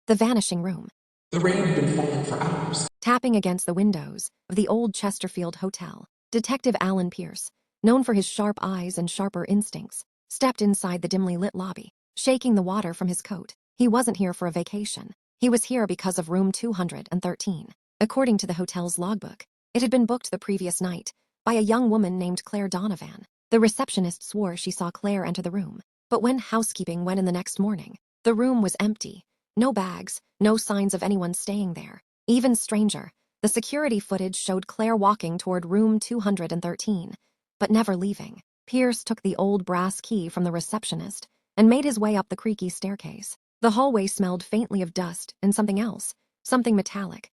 The vanishing room. The rain had been falling for hours. Tapping against the windows of the old Chesterfield Hotel, Detective Alan Pierce, known for his sharp eyes and sharper instincts, stepped inside the dimly lit lobby, shaking the water from his coat. He wasn't here for a vacation. He was here because of room 213. According to the hotel's logbook, it had been booked the previous night by a young woman named Claire Donovan. The receptionist swore she saw Claire enter the room, but when housekeeping went in the next morning, the room was empty. No bags, no signs of anyone staying there. Even stranger, the security footage showed Claire walking toward room 213, but never leaving. Pierce took the old brass key from the receptionist and made his way up the creaky staircase. The hallway smelled faintly of dust and something else, something metallic.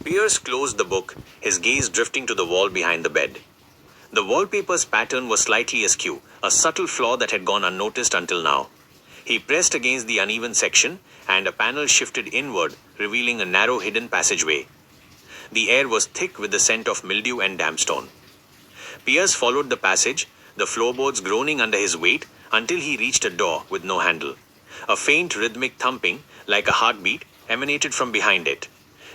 Pierce closed the book, his gaze drifting to the wall behind the bed. The wallpaper's pattern was slightly askew, a subtle flaw that had gone unnoticed until now. He pressed against the uneven section, and a panel shifted inward, revealing a narrow hidden passageway. The air was thick with the scent of mildew and damp stone. Pierce followed the passage, the floorboards groaning under his weight, until he reached a door with no handle. A faint rhythmic thumping, like a heartbeat, emanated from behind it.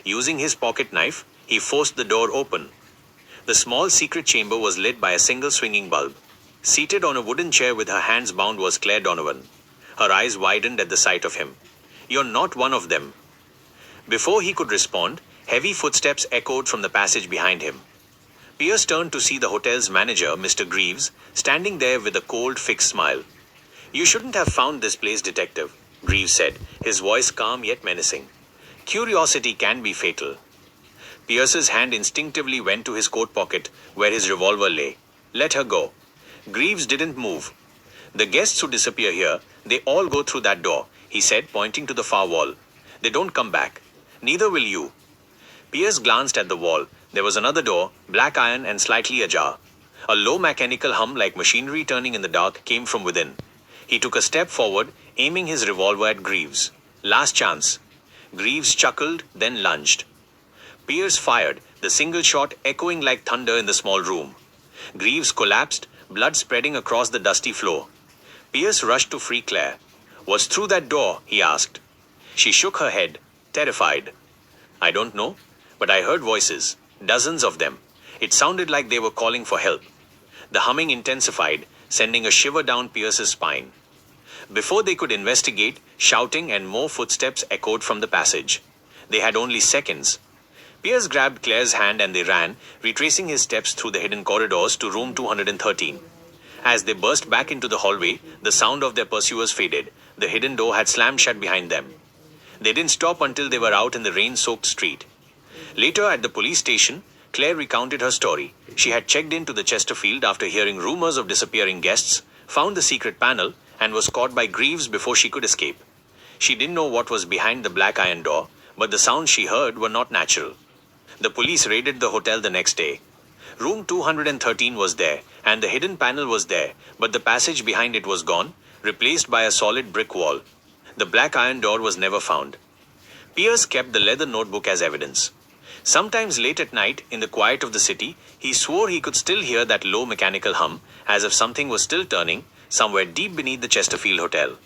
Using his pocket knife, he forced the door open. The small secret chamber was lit by a single swinging bulb. Seated on a wooden chair with her hands bound was Claire Donovan. Her eyes widened at the sight of him. "You're not one of them." Before he could respond, heavy footsteps echoed from the passage behind him. Pierce turned to see the hotel's manager, Mr. Greaves, standing there with a cold, fixed smile. "You shouldn't have found this place, Detective," Greaves said, his voice calm yet menacing. "Curiosity can be fatal." Pierce's hand instinctively went to his coat pocket, where his revolver lay. "Let her go." Greaves didn't move. "The guests who disappear here, they all go through that door," he said, pointing to the far wall. "They don't come back. Neither will you." Pierce glanced at the wall. There was another door, black iron and slightly ajar. A low mechanical hum like machinery turning in the dark came from within. He took a step forward, aiming his revolver at Greaves. "Last chance." Greaves chuckled, then lunged. Pierce fired, the single shot echoing like thunder in the small room. Greaves collapsed, blood spreading across the dusty floor. Pierce rushed to free Claire. "What's through that door?" he asked. She shook her head, terrified. "I don't know, but I heard voices, dozens of them. It sounded like they were calling for help." The humming intensified, sending a shiver down Pierce's spine. Before they could investigate, shouting and more footsteps echoed from the passage. They had only seconds. Pierce grabbed Claire's hand and they ran, retracing his steps through the hidden corridors to room 213. As they burst back into the hallway, the sound of their pursuers faded. The hidden door had slammed shut behind them. They didn't stop until they were out in the rain-soaked street. Later at the police station, Claire recounted her story. She had checked into the Chesterfield after hearing rumors of disappearing guests, found the secret panel, and was caught by Greaves before she could escape. She didn't know what was behind the black iron door, but the sounds she heard were not natural. The police raided the hotel the next day. Room 213 was there, and the hidden panel was there, but the passage behind it was gone, replaced by a solid brick wall. The black iron door was never found. Pierce kept the leather notebook as evidence. Sometimes late at night, in the quiet of the city, he swore he could still hear that low mechanical hum, as if something was still turning, somewhere deep beneath the Chesterfield Hotel.